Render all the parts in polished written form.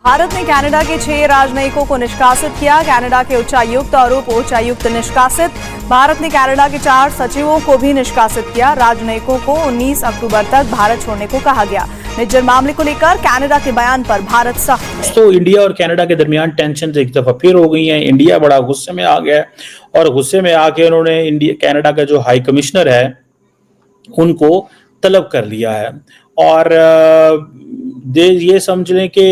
भारत ने कनाडा के 6 राजनयिकों को निष्कासित किया। कनाडा के उच्चायुक्त और उप उच्चायुक्त निष्कासित। भारत ने कनाडा के 4 सचिवों को भी निष्कासित किया। राजनयिकों को 19 अक्टूबर तक भारत छोड़ने को कहा गया। निज्जर मामले को लेकर कनाडा के बयान पर भारत सख्त। तो इंडिया और कनाडा के दरमियान टेंशन एक दफा फिर हो गई है। इंडिया बड़ा गुस्से में आ गया है और गुस्से में आके उन्होंने कनाडा का जो हाई कमिश्नर है उनको तलब कर लिया है और ये समझ लें कि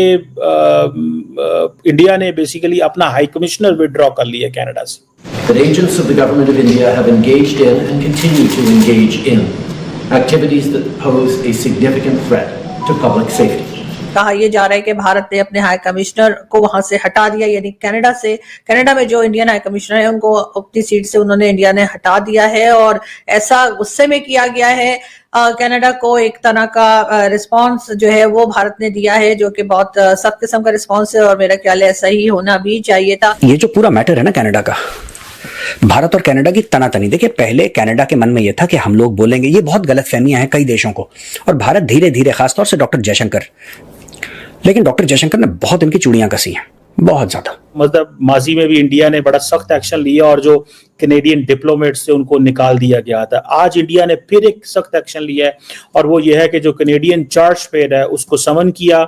इंडिया ने बेसिकली अपना हाई कमिश्नर विड्रॉ कर लिया कनाडा से। That agents of the government of India have engaged in and continue to engage in activities that pose a significant threat to public safety. कहा यह जा रहा है कि भारत ने अपने हाई कमिश्नर को वहां से हटा दिया, यानी कनाडा से। कनाडा में जो इंडियन हाई कमिश्नर है उनको अपनी सीट से उन्होंने इंडिया ने हटा दिया है और ऐसा गुस्से में किया गया है। कनाडा को एक तरह का रिस्पांस जो है वो भारत ने दिया है, जो कि बहुत सख्त किस्म का रिस्पांस है और मेरा ख्याल है ऐसा ही होना भी चाहिए था। ये जो पूरा मैटर है ना कनाडा का, भारत और कनाडा की तनातनी, देखिए पहले कनाडा के मन में यह था कि हम लोग बोलेंगे, ये बहुत गलतफहमियां हैं कई देशों को, और भारत धीरे धीरे खासतौर से डॉक्टर जयशंकर, लेकिन डॉक्टर जयशंकर ने बहुत इनकी चूड़ियां कसी हैं, बहुत ज्यादा। मतलब माजी में भी इंडिया ने बड़ा सख्त एक्शन लिया और जो कैनेडियन डिप्लोमेट्स थे उनको निकाल दिया गया था। आज इंडिया ने फिर एक सख्त एक्शन लिया है और वो ये है कि जो कैनेडियन चार्ज पेड है उसको समन किया,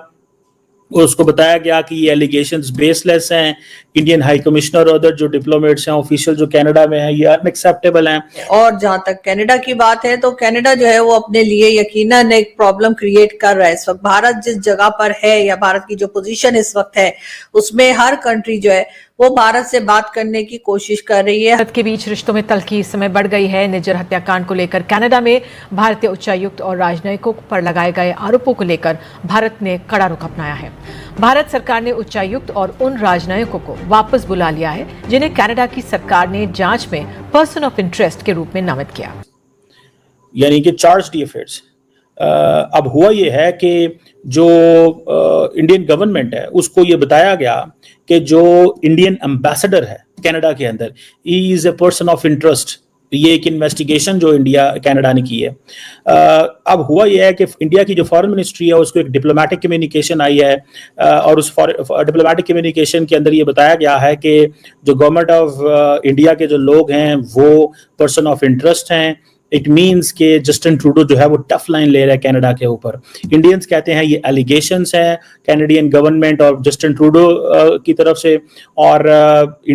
उसको बताया गया कि ये एलिगेशंस बेसलेस हैं। इंडियन हाई कमिश्नर और अदर जो डिप्लोमेट्स हैं, ऑफिशियल जो कनाडा में हैं, ये अनएक्सेप्टेबल हैं। और जहां तक कनाडा की बात है तो कनाडा जो है वो अपने लिए यकीनन एक प्रॉब्लम क्रिएट कर रहा है इस वक्त। भारत जिस जगह पर है या भारत की जो पोजीशन इस वक्त है उसमें हर कंट्री जो है वो भारत से बात करने की कोशिश कर रही है। भारत के बीच रिश्तों में तल्खी इस समय बढ़ गई है। निज्जर हत्याकांड को लेकर कनाडा में भारतीय उच्चायुक्त और राजनयिकों पर लगाए गए आरोपों को लेकर भारत ने कड़ा रुख अपनाया है। भारत सरकार ने उच्चायुक्त और उन राजनयिकों को वापस बुला लिया है जिन्हें कनाडा की सरकार ने जांच में पर्सन ऑफ इंटरेस्ट के रूप में नामित किया, यानी कि चार्ज अफेयर्स। अब हुआ ये है कि जो इंडियन गवर्नमेंट है उसको ये बताया गया कि जो इंडियन एम्बेसडर है कनाडा के अंदर, he is a person of interest. ये एक इन्वेस्टिगेशन जो कनाडा ने की है। अब हुआ यह है कि इंडिया की जो फॉरेन मिनिस्ट्री है उसको एक डिप्लोमेटिक कम्युनिकेशन आई है और उस डिप्लोमेटिक कम्युनिकेशन के अंदर ये बताया गया है कि जो गवर्नमेंट ऑफ इंडिया के जो लोग हैं वो पर्सन ऑफ इंटरेस्ट हैं। इट मीन्स के जस्टिन ट्रूडो जो है वो टफ लाइन ले रहा है कनाडा के ऊपर। इंडियंस कहते हैं ये एलिगेशंस हैं कैनेडियन गवर्नमेंट और जस्टिन ट्रूडो की तरफ से, और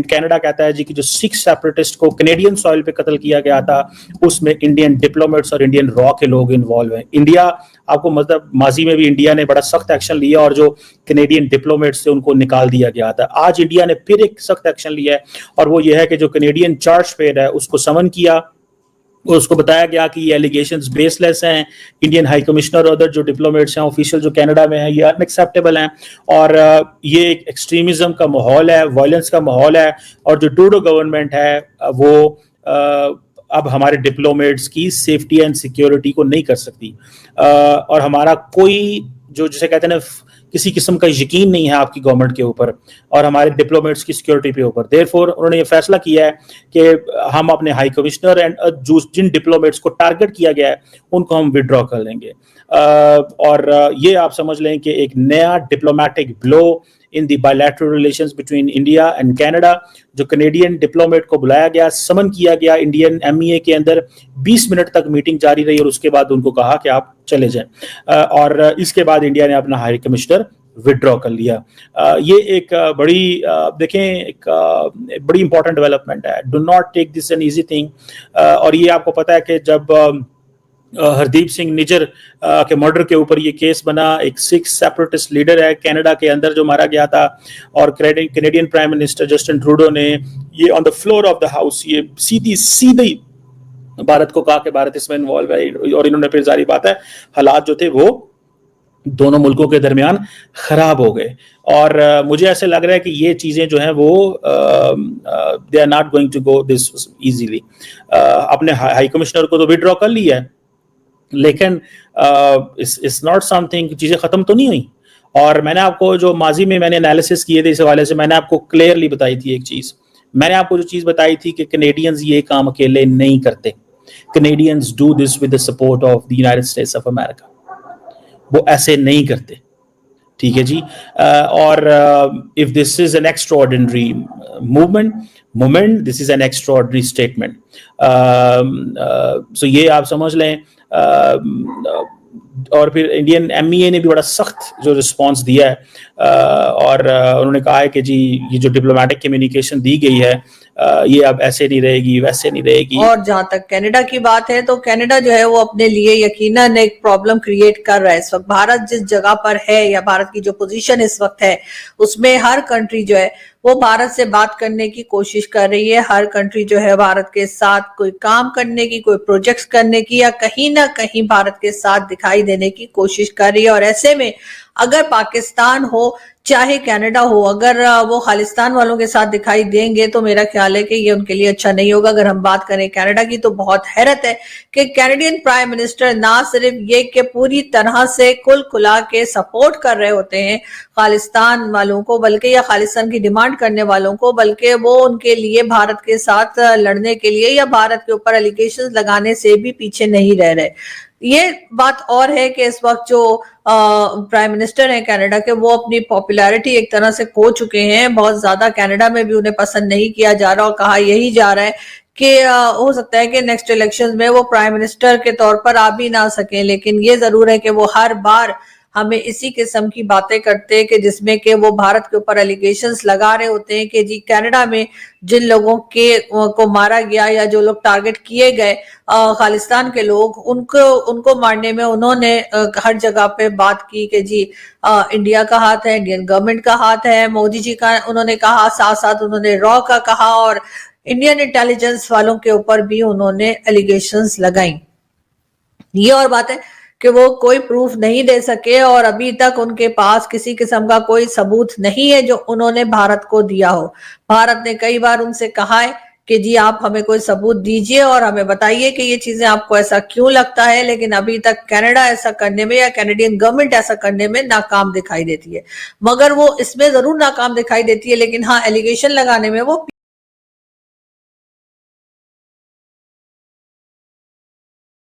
कनाडा कहता है जी कि जो 6 सेपरेटिस्ट को कैनेडियन सॉइल पे कत्ल किया गया था उसमें इंडियन डिप्लोमेट्स और इंडियन रॉ के लोग इन्वॉल्व हैं। इंडिया आपको मतलब माजी में भी इंडिया ने बड़ा सख्त एक्शन लिया और जो कैनेडियन डिप्लोमेट्स थे उनको निकाल दिया गया था। आज इंडिया ने फिर एक सख्त एक्शन लिया है और वो ये है कि जो कैनेडियन चार्ज पेड है उसको समन किया, उसको बताया गया कि ये एलिगेशंस बेसलेस हैं। इंडियन हाई कमिश्नर और अदर जो डिप्लोमेट्स हैं, ऑफिशियल जो कनाडा में हैं, ये अनएक्सेप्टेबल हैं और ये एक एक्सट्रीमिज्म का माहौल है, वायलेंस का माहौल है। और जो ट्रूडो गवर्नमेंट है वो अब हमारे डिप्लोमेट्स की सेफ्टी एंड सिक्योरिटी को नहीं कर सकती और हमारा कोई जो जिसे कहते हैं ना किसी किस्म का यकीन नहीं है आपकी गवर्नमेंट के ऊपर और हमारे डिप्लोमेट्स की सिक्योरिटी पे ऊपर। देयरफॉर उन्होंने ये फैसला किया है कि हम अपने हाई कमिश्नर एंड जिन डिप्लोमेट्स को टारगेट किया गया है उनको हम विड्रॉ कर लेंगे। और ये आप समझ लें कि एक नया diplomatic blow in the bilateral relations between India and Canada. जो कैनेडियन डिप्लोमेट को बुलाया गया, समन किया गया इंडियन एमईए के अंदर, 20 मिनट तक मीटिंग जारी रही और उसके बाद उनको कहा कि आप चले जाएं और इसके बाद इंडिया ने अपना हाई कमिश्नर विड्रॉ कर लिया। ये एक बड़ी देखें एक बड़ी इंपॉर्टेंट डेवलपमेंट है। Do not take this an easy thing. और ये आपको पता है कि जब हरदीप सिंह निज्जर के मर्डर के ऊपर ये केस बना, एक 6 सेपरेटिस्ट लीडर है कनाडा के अंदर जो मारा गया था और Canadian prime minister Justin Trudeau ने ये on the floor of the house ये सीधी भारत को कहा कि भारत इसमें इन्वॉल्व है और इन्होंने फिर जारी बात है हालात जो थे वो दोनों मुल्कों के दरमियान खराब हो गए। और मुझे ऐसे लग रहा है कि ये चीजें जो हैं वो they are not going to go this easily. अपने हाई कमिश्नर को तो विड्रॉ कर लिया है लेकिन इट्स नॉट समथिंग, चीजें खत्म तो नहीं हुई। और मैंने आपको जो माजी में मैंने एनालिसिस किए थे इस हवाले से मैंने आपको क्लियरली बताई थी एक चीज। मैंने आपको जो चीज बताई थी कि कैनेडियंस ये काम अकेले नहीं करते। Canadians do this with the support of the United States of America. वो ऐसे नहीं करते। ठीक है जी। और if this is an extraordinary movement, this is an extraordinary statement. So ये आप समझ लें। और फिर इंडियन एमईए ने भी बड़ा सख्त जो रिस्पांस दिया है और उन्होंने कहा है कि जी ये जो डिप्लोमेटिक कम्युनिकेशन दी गई है ये अब ऐसे नहीं रहेगी, वैसे नहीं रहेगी। और जहां तक कनाडा की बात है तो कनाडा जो है वो अपने लिए यकीनन एक प्रॉब्लम क्रिएट कर रहा है इस वक्त। भारत जिस जगह पर है या भारत की जो पोजीशन इस वक्त है उसमें हर कंट्री जो है वो भारत से बात करने की कोशिश कर रही है। हर कंट्री जो है भारत के साथ कोई काम करने की, कोई प्रोजेक्ट्स करने की या कहीं ना कहीं भारत के साथ दिखाई देने की कोशिश कर रही है। और ऐसे में अगर पाकिस्तान हो चाहे कनाडा हो, अगर वो खालिस्तान वालों के साथ दिखाई देंगे तो मेरा ख्याल है कि ये उनके लिए अच्छा नहीं होगा। अगर हम बात करें कनाडा की तो बहुत हैरत है कि कैनेडियन प्राइम मिनिस्टर ना सिर्फ ये कि पूरी तरह से कुल खुला के सपोर्ट कर रहे होते हैं खालिस्तान वालों को, बल्कि या खालिस्तान की डिमांड करने वालों को, बल्कि वो उनके लिए भारत के साथ लड़ने के लिए या भारत के ऊपर एलिगेशंस लगाने से भी पीछे नहीं रह रहे। ये बात और है कि इस वक्त जो प्राइम मिनिस्टर हैं कनाडा के वो अपनी पॉपुलैरिटी एक तरह से खो चुके हैं। बहुत ज्यादा कनाडा में भी उन्हें पसंद नहीं किया जा रहा और कहा यही जा रहा है कि हो सकता है कि नेक्स्ट इलेक्शंस में वो प्राइम मिनिस्टर के तौर पर आ भी ना सके। लेकिन ये जरूर है कि वो हर बार हमें इसी किस्म की बातें करते हैं कि जिसमें कि वो भारत के ऊपर एलिगेशंस लगा रहे होते हैं कि जी कनाडा में जिन लोगों को मारा गया या जो लोग टारगेट किए गए खालिस्तान के लोग, उनको मारने में उन्होंने हर जगह पे बात की कि जी इंडिया का हाथ है, इंडियन गवर्नमेंट का हाथ है, मोदी जी का उन्होंने कहा, साथ साथ उन्होंने रॉ का कहा और इंडियन इंटेलिजेंस वालों के ऊपर भी उन्होंने एलिगेशंस लगाई। ये और बात है कि वो कोई प्रूफ नहीं दे सके और अभी तक उनके पास किसी किस्म का कोई सबूत नहीं है जो उन्होंने भारत को दिया हो। भारत ने कई बार उनसे कहा है कि जी आप हमें कोई सबूत दीजिए और हमें बताइए कि ये चीजें आपको ऐसा क्यों लगता है, लेकिन अभी तक कनाडा ऐसा करने में या कैनेडियन गवर्नमेंट ऐसा करने में नाकाम दिखाई देती है। मगर वो इसमें जरूर नाकाम दिखाई देती है, लेकिन हाँ एलिगेशन लगाने में वो